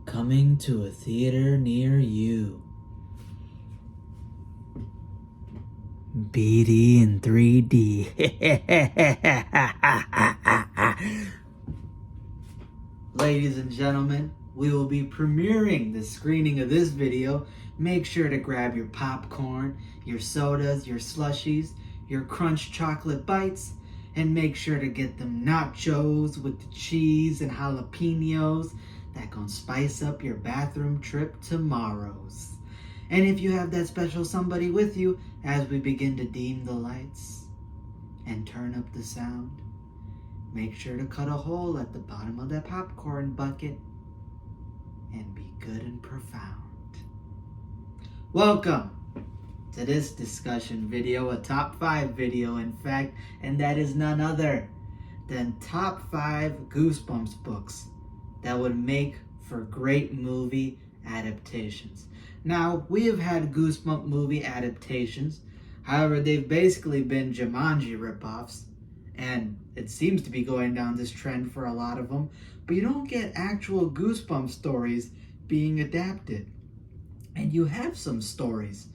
Coming to a theater near you. BD in 3D. Ladies and gentlemen, we will be premiering the screening of this video. Make sure to grab your popcorn, your sodas, your slushies, your crunch chocolate bites, and make sure to get them nachos with the cheese and jalapenos that gonna spice up your bathroom trip tomorrow's. And if you have that special somebody with you, as we begin to dim the lights and turn up the sound, make sure to cut a hole at the bottom of that popcorn bucket and be good and profound. Welcome to this discussion video, a top 5 video in fact, and that is none other than top 5 Goosebumps books that would make for great movie adaptations. Now, we have had Goosebump movie adaptations, however, they've basically been Jumanji ripoffs, and it seems to be going down this trend for a lot of them, but you don't get actual Goosebump stories being adapted. And you have some stories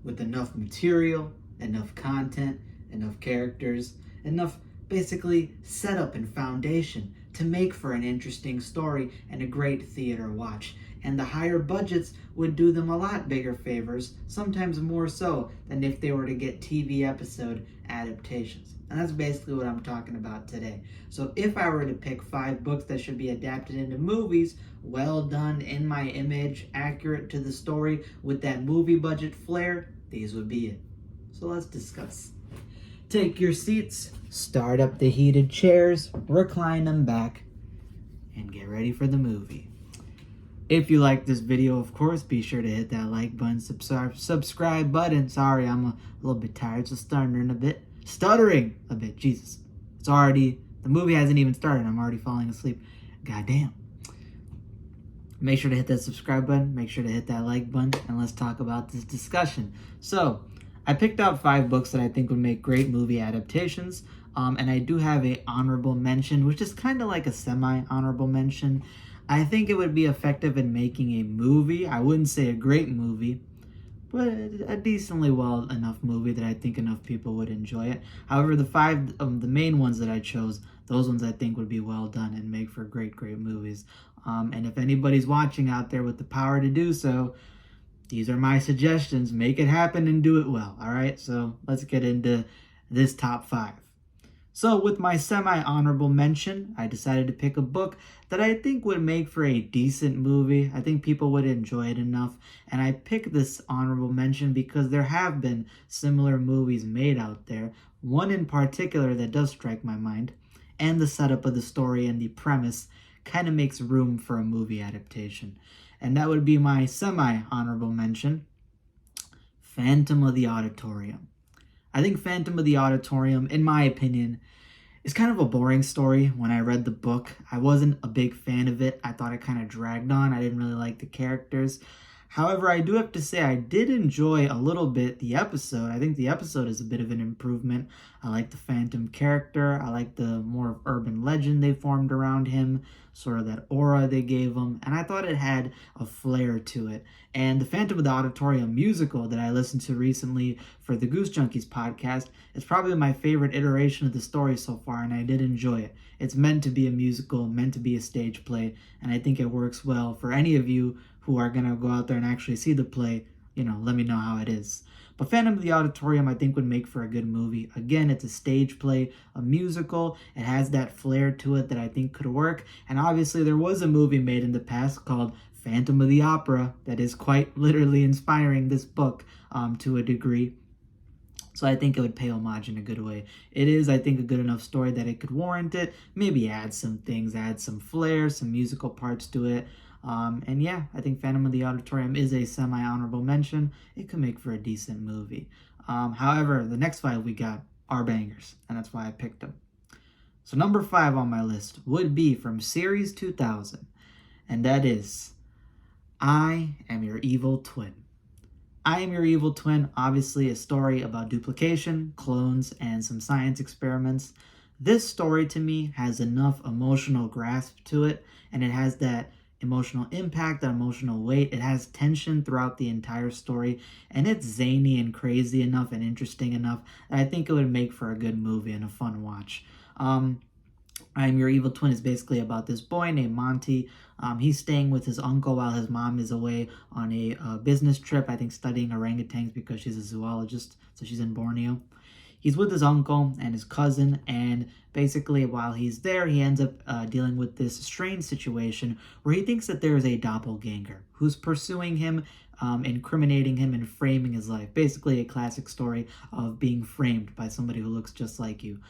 with enough material, enough content, enough characters, enough basically setup and foundation to make for an interesting story and a great theater watch. And the higher budgets would do them a lot bigger favors, sometimes more so than if they were to get TV episode adaptations. And that's basically what I'm talking about today. So if I were to pick 5 books that should be adapted into movies, well done, in my image, accurate to the story, with that movie budget flair, these would be it. So let's discuss. Take your seats, start up the heated chairs, recline them back, and get ready for the movie. If you like this video, of course, be sure to hit that like button, subscribe button. Sorry, I'm a little bit tired, so stuttering a bit. Jesus. The movie hasn't even started. I'm already falling asleep. Goddamn. Make sure to hit that subscribe button. Make sure to hit that like button. And let's talk about this discussion. So, I picked out 5 books that I think would make great movie adaptations. And I do have a honorable mention, which is kind of like a semi-honorable mention. I think it would be effective in making a movie. I wouldn't say a great movie, but a decently well enough movie that I think enough people would enjoy it. However, the 5 of the main ones that I chose, those ones I think would be well done and make for great movies. And if anybody's watching out there with the power to do so, these are my suggestions. Make it happen and do it well. All right, so let's get into this top 5. So with my semi-honorable mention, I decided to pick a book that I think would make for a decent movie. I think people would enjoy it enough. And I picked this honorable mention because there have been similar movies made out there. One in particular that does strike my mind. And the setup of the story and the premise kind of makes room for a movie adaptation. And that would be my semi-honorable mention, Phantom of the Auditorium. I think Phantom of the Auditorium, in my opinion, is kind of a boring story. When I read the book, I wasn't a big fan of it. I thought it kind of dragged on. I didn't really like the characters. However, I do have to say I did enjoy a little bit the episode. I think the episode is a bit of an improvement. I like the Phantom character. I like the more urban legend they formed around him, sort of that aura they gave him, and I thought it had a flair to it. And the Phantom of the Auditorium musical that I listened to recently for the Goose Junkies podcast is probably my favorite iteration of the story so far, and I did enjoy it. It's meant to be a musical, meant to be a stage play, and I think it works well for any of you who are going to go out there and actually see the play. Let me know how it is. But Phantom of the Auditorium, I think, would make for a good movie. Again, it's a stage play, a musical. It has that flair to it that I think could work. And obviously, there was a movie made in the past called Phantom of the Opera that is quite literally inspiring this book to a degree. So I think it would pay homage in a good way. It is, I think, a good enough story that it could warrant it. Maybe add some things, add some flair, some musical parts to it. And yeah, I think Phantom of the Auditorium is a semi-honorable mention. It could make for a decent movie. However, the next 5 we got are bangers, and that's why I picked them. So number 5 on my list would be from Series 2000, and that is I Am Your Evil Twin. I Am Your Evil Twin, obviously a story about duplication, clones, and some science experiments. This story to me has enough emotional grasp to it, and it has that emotional impact, that emotional weight. It has tension throughout the entire story, and it's zany and crazy enough and interesting enough that I think it would make for a good movie and a fun watch. I'm Your Evil Twin is basically about this boy named Monty. He's staying with his uncle while his mom is away on a business trip, I think studying orangutans because she's a zoologist, so she's in Borneo. He's with his uncle and his cousin, and basically while he's there, he ends up dealing with this strange situation where he thinks that there is a doppelganger who's pursuing him, incriminating him, and framing his life. Basically a classic story of being framed by somebody who looks just like you.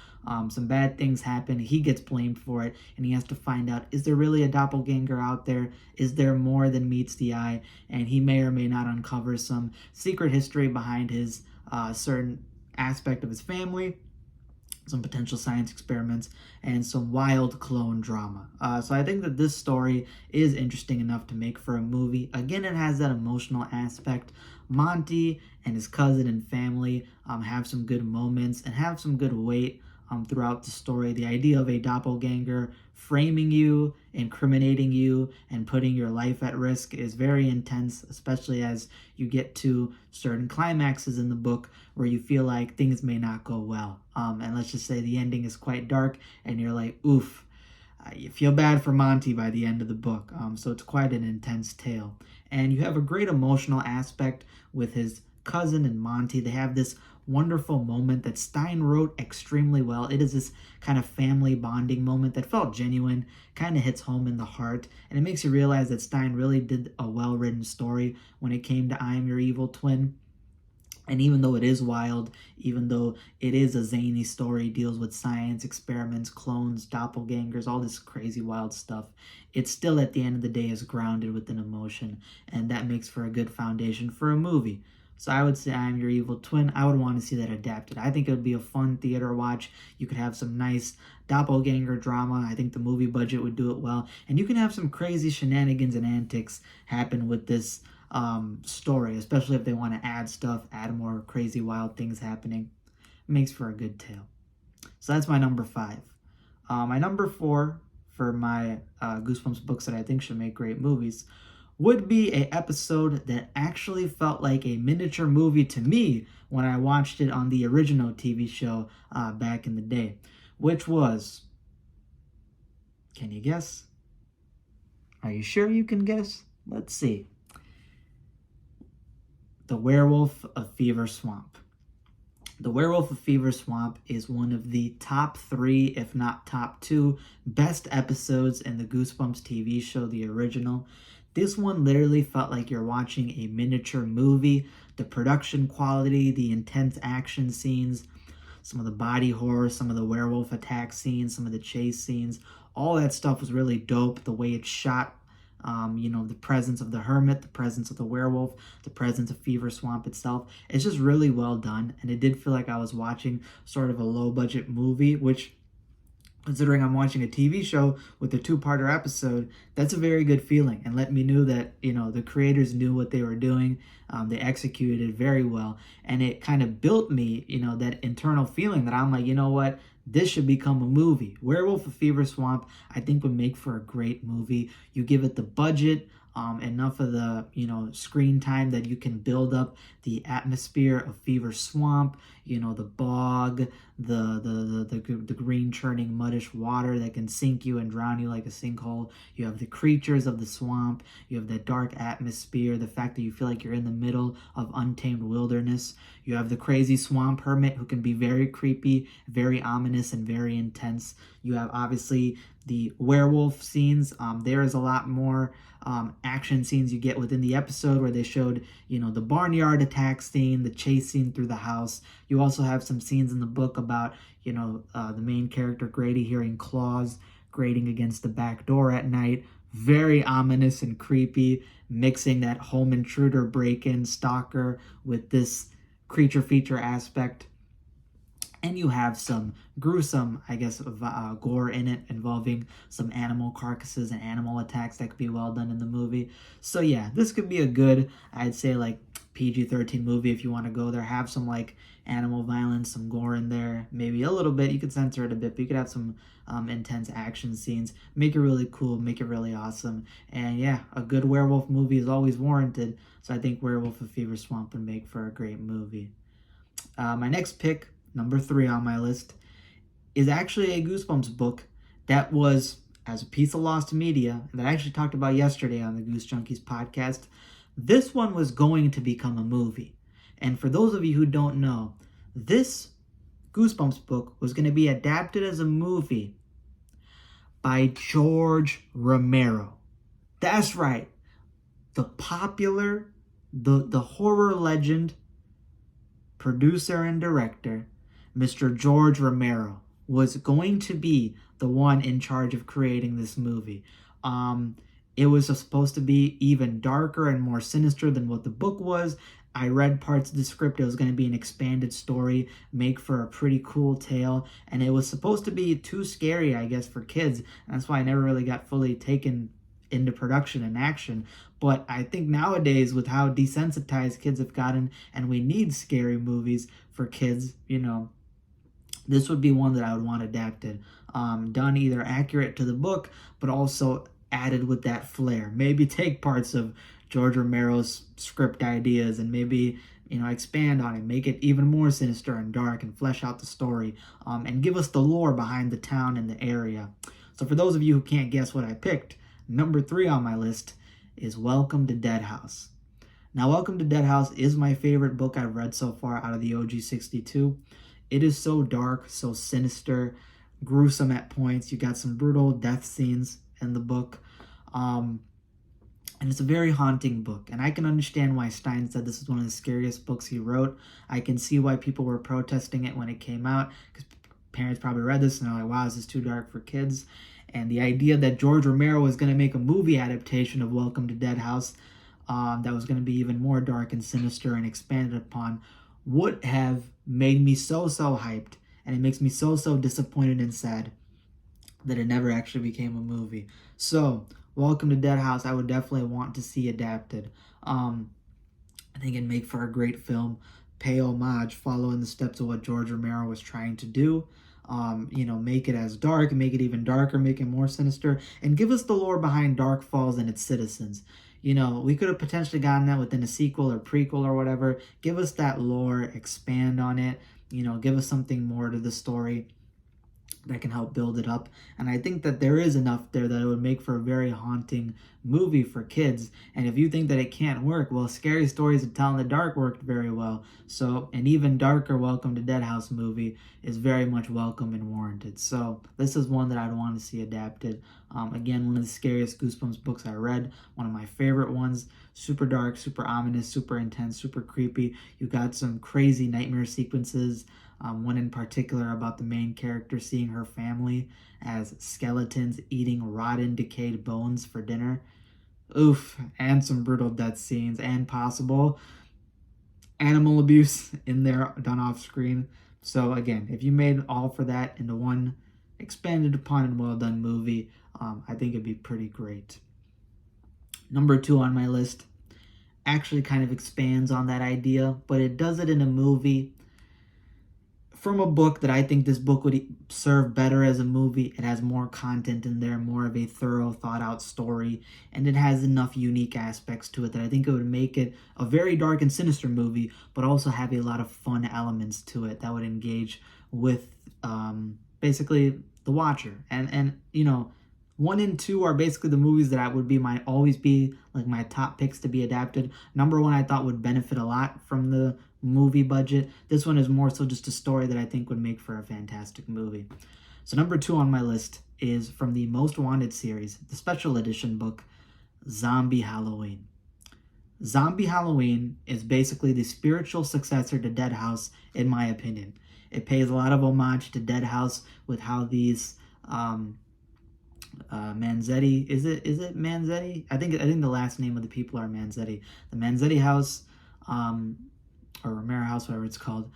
Some bad things happen, he gets blamed for it, and he has to find out, is there really a doppelganger out there? Is there more than meets the eye? And he may or may not uncover some secret history behind his certain aspect of his family, some potential science experiments, and some wild clone drama. So I think that this story is interesting enough to make for a movie. Again, it has that emotional aspect. Monty and his cousin and family have some good moments and have some good weight throughout the story. The idea of a doppelganger framing you, incriminating you, and putting your life at risk is very intense, especially as you get to certain climaxes in the book where you feel like things may not go well. And let's just say the ending is quite dark and you're like, oof. You feel bad for Monty by the end of the book. So it's quite an intense tale. And you have a great emotional aspect with his cousin and Monty. They have this wonderful moment that Stein wrote extremely well. It is this kind of family bonding moment that felt genuine, kind of hits home in the heart, and it makes you realize that Stein really did a well-written story when it came to I Am Your Evil Twin. And even though it is wild, even though it is a zany story, deals with science, experiments, clones, doppelgangers, all this crazy wild stuff, it still at the end of the day is grounded within emotion, and that makes for a good foundation for a movie. So I would say I Am Your Evil Twin. I would want to see that adapted. I think it would be a fun theater watch. You could have some nice doppelganger drama. I think the movie budget would do it well. And you can have some crazy shenanigans and antics happen with this story, especially if they want to add stuff, add more crazy wild things happening. It makes for a good tale. So that's my number 5. My number 4 for my Goosebumps books that I think should make great movies would be an episode that actually felt like a miniature movie to me when I watched it on the original TV show back in the day, which was, can you guess? Are you sure you can guess? Let's see. The Werewolf of Fever Swamp. The Werewolf of Fever Swamp is one of the top 3, if not top 2, best episodes in the Goosebumps TV show, the original. This one literally felt like you're watching a miniature movie. The production quality, the intense action scenes, some of the body horror, some of the werewolf attack scenes, some of the chase scenes, all that stuff was really dope. The way it's shot, the presence of the hermit, the presence of the werewolf, the presence of Fever Swamp itself. It's just really well done, and it did feel like I was watching sort of a low-budget movie, which, considering I'm watching a TV show with a 2-parter episode, that's a very good feeling, and let me know that, the creators knew what they were doing. They executed it very well, and it kind of built me, that internal feeling that I'm like, you know what? This should become a movie. Werewolf of Fever Swamp, I think, would make for a great movie. You give it the budget, enough of the screen time that you can build up the atmosphere of Fever Swamp, the bog, the green churning muddish water that can sink you and drown you like a sinkhole. You have the creatures of the swamp, you have that dark atmosphere, the fact that you feel like you're in the middle of untamed wilderness. You have the crazy swamp hermit who can be very creepy, very ominous, and very intense. You have obviously the werewolf scenes. There is a lot more action scenes you get within the episode where they showed, the barnyard attack scene, the chase scene through the house. You also have some scenes in the book about, the main character Grady hearing claws grating against the back door at night. Very ominous and creepy, mixing that home intruder break-in stalker with this creature feature aspect. And you have some gruesome, I guess, gore in it involving some animal carcasses and animal attacks that could be well done in the movie. So yeah, this could be a good, I'd say, like PG-13 movie if you want to go there. Have some like animal violence, some gore in there, maybe a little bit. You could censor it a bit, but you could have some intense action scenes. Make it really cool, make it really awesome. And yeah, a good werewolf movie is always warranted. So I think Werewolf of Fever Swamp would make for a great movie. My next pick, number 3 on my list, is actually a Goosebumps book that was, as a piece of lost media, that I actually talked about yesterday on the Goose Junkies podcast. This one was going to become a movie. And for those of you who don't know, this Goosebumps book was going to be adapted as a movie by George Romero. That's right. The popular, the horror legend, producer and director, Mr. George Romero, was going to be the one in charge of creating this movie. It was supposed to be even darker and more sinister than what the book was. I read parts of the script. It was going to be an expanded story, make for a pretty cool tale, and it was supposed to be too scary, I guess, for kids. And that's why I never really got fully taken into production and action. But I think nowadays, with how desensitized kids have gotten, and we need scary movies for kids, this would be one that I would want adapted. Done either accurate to the book, but also added with that flair. Maybe take parts of George Romero's script ideas and maybe, expand on it, make it even more sinister and dark and flesh out the story, and give us the lore behind the town and the area. So for those of you who can't guess what I picked, number 3 on my list is Welcome to Dead House. Now, Welcome to Dead House is my favorite book I've read so far out of the OG 62. It is so dark, so sinister, gruesome at points. You got some brutal death scenes in the book. And it's a very haunting book. And I can understand why Stein said this is one of the scariest books he wrote. I can see why people were protesting it when it came out, because parents probably read this and they're like, wow, is this too dark for kids? And the idea that George Romero was going to make a movie adaptation of Welcome to Dead House that was going to be even more dark and sinister and expanded upon would have made me so hyped. And it makes me so disappointed and sad that it never actually became a movie. So, Welcome to Dead House, I would definitely want to see adapted. I think it'd make for a great film, pay homage, follow in the steps of what George Romero was trying to do. Make it as dark, make it even darker, make it more sinister, and give us the lore behind Dark Falls and its citizens. We could have potentially gotten that within a sequel or prequel or whatever. Give us that lore, expand on it, give us something more to the story that can help build it up. And I think that there is enough there that it would make for a very haunting movie for kids. And if you think that it can't work, well, Scary Stories to Tell in the Dark worked very well. So an even darker Welcome to Dead House movie is very much welcome and warranted. So this is one that I'd want to see adapted. Again, one of the scariest Goosebumps books I read, one of my favorite ones. Super dark, super ominous, super intense, super creepy. You got some crazy nightmare sequences. One in particular about the main character seeing her family as skeletons eating rotten, decayed bones for dinner. Oof, and some brutal death scenes and possible animal abuse in there done off screen. So again, if you made all for that into one expanded upon and well done movie, I think it'd be pretty great. Number 2 on my list actually kind of expands on that idea, but it does it in a movie from a book that I think this book would serve better as a movie. It has more content in there, more of a thorough, thought-out story, and it has enough unique aspects to it that I think it would make it a very dark and sinister movie, but also have a lot of fun elements to it that would engage with basically the watcher. And 1 and 2 are basically the movies that I would always be like my top picks to be adapted. Number 1 I thought would benefit a lot from the movie budget. This one is more so just a story that I think would make for a fantastic movie. So number 2 on my list is from the Most Wanted series, the special edition book, Zombie Halloween. Zombie Halloween is basically the spiritual successor to Dead House, in my opinion. It pays a lot of homage to Dead House with how these Manzetti, is it Manzetti? I think the last name of the people are Manzetti. The Manzetti house or Romero House, whatever it's called.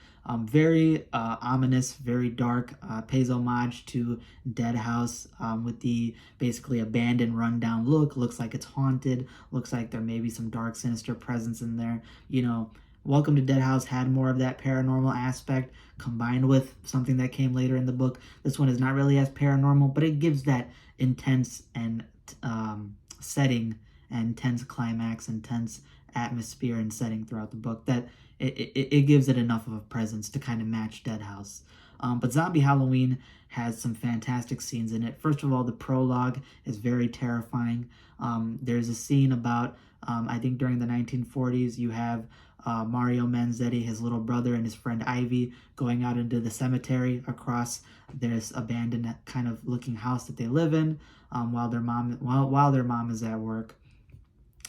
Very ominous, very dark, pays homage to Dead House with the basically abandoned, rundown look. Looks like it's haunted. Looks like there may be some dark, sinister presence in there. You know, Welcome to Dead House had more of that paranormal aspect combined with something that came later in the book. This one is not really as paranormal, but it gives that intense and setting and tense climax and tense atmosphere and setting throughout the book that it gives it enough of a presence to kind of match Dead House. But Zombie Halloween has some fantastic scenes in it. First of all, the prologue is very terrifying. There's a scene about, I think during the 1940s, you have Mario Manzetti, his little brother, and his friend Ivy going out into the cemetery across this abandoned kind of looking house that they live in while their mom is at work.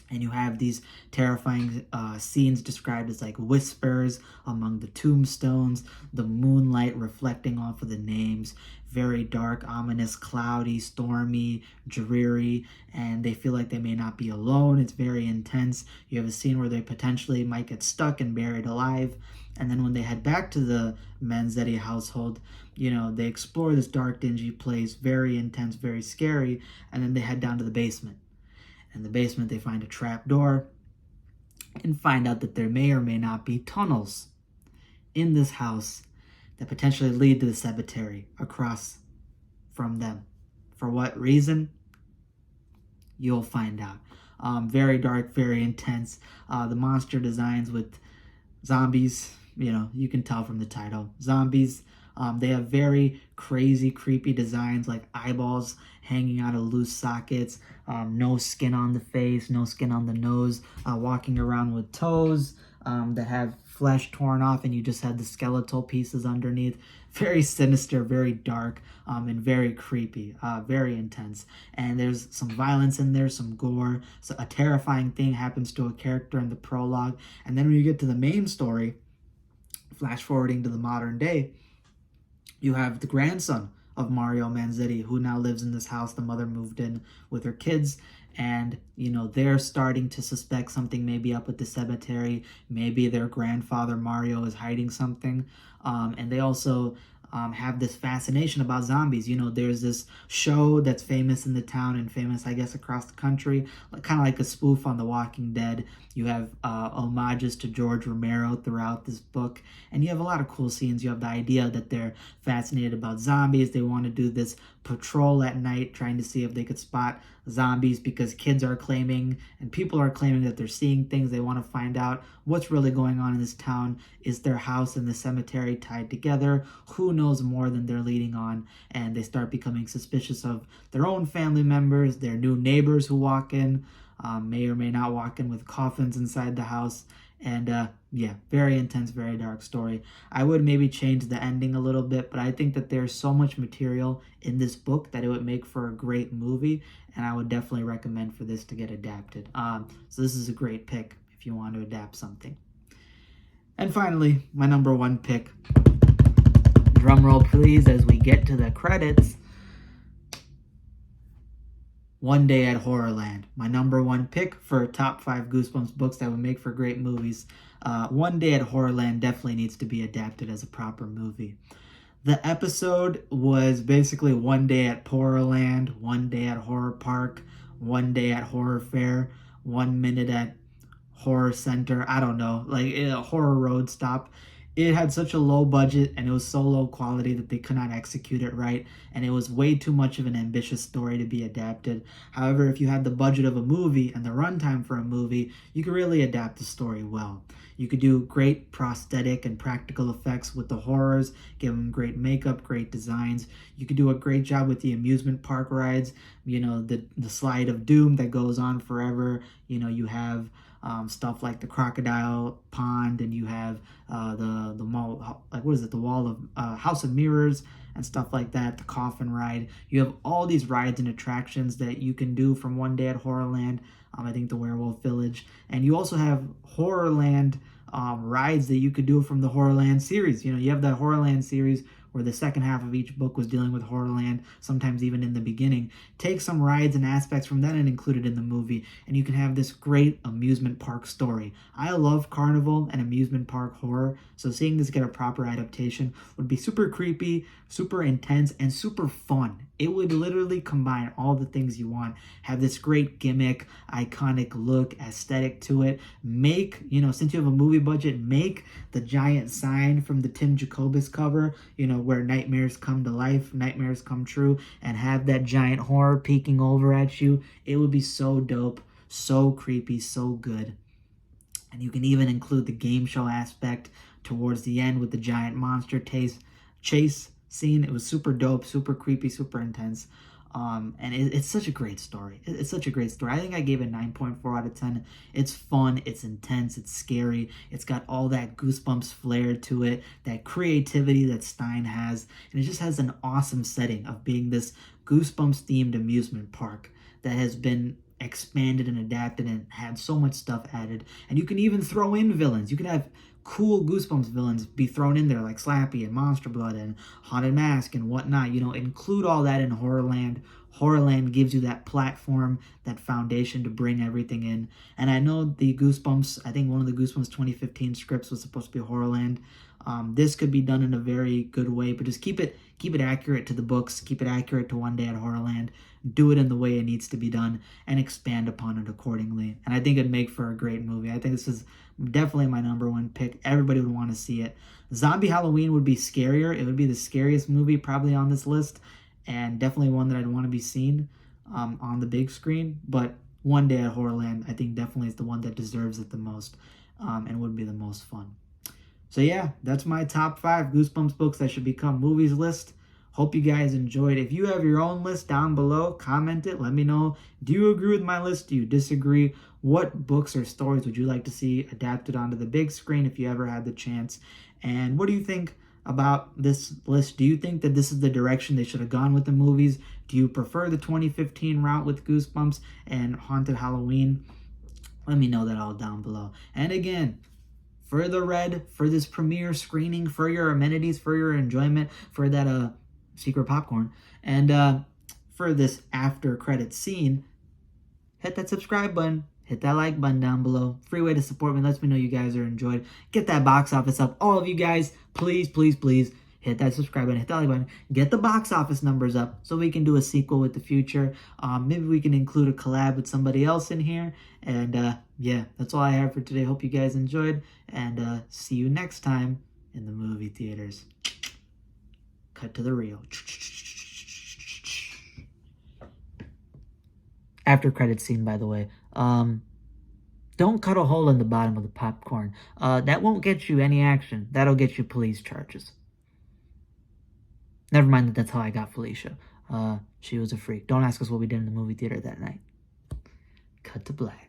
And you have these terrifying scenes described as like whispers among the tombstones, the moonlight reflecting off of the names, very dark, ominous, cloudy, stormy, dreary, and they feel like they may not be alone. It's very intense. You have a scene where they potentially might get stuck and buried alive. And then when they head back to the Manzetti household, you know, they explore this dark, dingy place, very intense, very scary, and then they head down to the basement. In the basement, they find a trap door and find out that there may or may not be tunnels in this house that potentially lead to the cemetery across from them. For what reason? You'll find out. Very dark, very intense. The monster designs with zombies, you know, you can tell from the title. Zombies. They have very crazy, creepy designs like eyeballs hanging out of loose sockets, no skin on the face, no skin on the nose, walking around with toes that have flesh torn off and you just had the skeletal pieces underneath. Very sinister, very dark, and very creepy, very intense. And there's some violence in there, some gore. So a terrifying thing happens to a character in the prologue. And then when you get to the main story, flash forwarding to the modern day, you have the grandson of Mario Manzetti, who now lives in this house. The mother moved in with her kids, and, you know, they're starting to suspect something may be up with the cemetery. Maybe their grandfather, Mario, is hiding something. And they also have this fascination about zombies. You know, there's this show that's famous in the town and famous, I guess, across the country, kind of like a spoof on The Walking Dead. You have homages to George Romero throughout this book, and you have a lot of cool scenes. You have the idea that they're fascinated about zombies. They want to do this patrol at night, trying to see if they could spot zombies because kids are claiming and people are claiming that they're seeing things. They want to find out what's really going on in this town. Is their house and the cemetery tied together? Who knows more than they're leading on? And they start becoming suspicious of their own family members, their new neighbors who walk in, may or may not walk in with coffins inside the house. And yeah, very intense, very dark story. I would maybe change the ending a little bit, but I think that there's so much material in this book that it would make for a great movie, and I would definitely recommend for this to get adapted. So this is a great pick if you want to adapt something. And finally, my number one pick. Drum roll, please, as we get to the credits. One Day at HorrorLand, my number one pick for top 5 Goosebumps books that would make for great movies. One Day at HorrorLand definitely needs to be adapted as a proper movie. The episode was basically one day at Horrorland, one day at Horror Park, one day at Horror Fair, 1 minute at Horror Center. I don't know, like a Horror Road Stop. It had such a low budget and it was so low quality that they could not execute it right, and it was way too much of an ambitious story to be adapted. However, if you had the budget of a movie and the runtime for a movie, you could really adapt the story well. You could do great prosthetic and practical effects with the horrors, give them great makeup, great designs. You could do a great job with the amusement park rides, you know, the slide of doom that goes on forever. You know, you have stuff like the crocodile pond, and you have the mall, like what is it, the wall of House of Mirrors and stuff like that, the coffin ride. You have all these rides and attractions that you can do from One Day at Horrorland. I think the Werewolf Village, and you also have HorrorLand rides that you could do from the HorrorLand series. You know, you have the HorrorLand series where the second half of each book was dealing with Horrorland, sometimes even in the beginning. Take some rides and aspects from that and include it in the movie, and you can have this great amusement park story. I love carnival and amusement park horror, so seeing this get a proper adaptation would be super creepy, super intense, and super fun. It would literally combine all the things you want. Have this great gimmick, iconic look, aesthetic to it. Make, since you have a movie budget, make the giant sign from the Tim Jacobus cover, where nightmares come to life, nightmares come true, and have that giant horror peeking over at you. It would be so dope, so creepy, so good. And you can even include the game show aspect towards the end with the giant monster chase scene. It was super dope, super creepy, super intense. And it's such a great story. It's such a great story. I think I gave it 9.4 out of 10. It's fun, it's intense, it's scary. It's got all that Goosebumps flair to it, that creativity that Stein has. And it just has an awesome setting of being this Goosebumps themed amusement park that has been expanded and adapted and had so much stuff added. And you can even throw in villains. You can have cool Goosebumps villains be thrown in there, like Slappy and Monster Blood and Haunted Mask and whatnot. Include all that in HorrorLand. HorrorLand gives you that platform, that foundation to bring everything in. And I know the Goosebumps, I think one of the Goosebumps 2015 scripts was supposed to be HorrorLand. This could be done in a very good way, but just keep it accurate to the books, keep it accurate to One Day at Horrorland, do it in the way it needs to be done, and expand upon it accordingly. And I think it'd make for a great movie. I think this is definitely my number one pick. Everybody would want to see it. Zombie Halloween would be scarier. It would be the scariest movie probably on this list, and definitely one that I'd want to be seen on the big screen. But One Day at Horrorland, I think definitely is the one that deserves it the most, and would be the most fun. So yeah, that's my top 5 Goosebumps books that should become movies list. Hope you guys enjoyed. If you have your own list down below, comment it. Let me know. Do you agree with my list? Do you disagree? What books or stories would you like to see adapted onto the big screen if you ever had the chance? And what do you think about this list? Do you think that this is the direction they should have gone with the movies? Do you prefer the 2015 route with Goosebumps and Haunted Halloween? Let me know that all down below. And again, for the red, for this premiere screening, for your amenities, for your enjoyment, for that secret popcorn, and for this after credit scene, hit that subscribe button, hit that like button down below. Free way to support me, lets me know you guys are enjoyed. Get that box office up. All of you guys, please, please, please, hit that subscribe button, hit that like button. Get the box office numbers up so we can do a sequel with the future. Maybe we can include a collab with somebody else in here. And yeah, that's all I have for today. Hope you guys enjoyed, and see you next time in the movie theaters. Cut to the reel. After credit scene, by the way. Don't cut a hole in the bottom of the popcorn. That won't get you any action. That'll get you police charges. Never mind that that's how I got Felicia. She was a freak. Don't ask us what we did in the movie theater that night. Cut to black.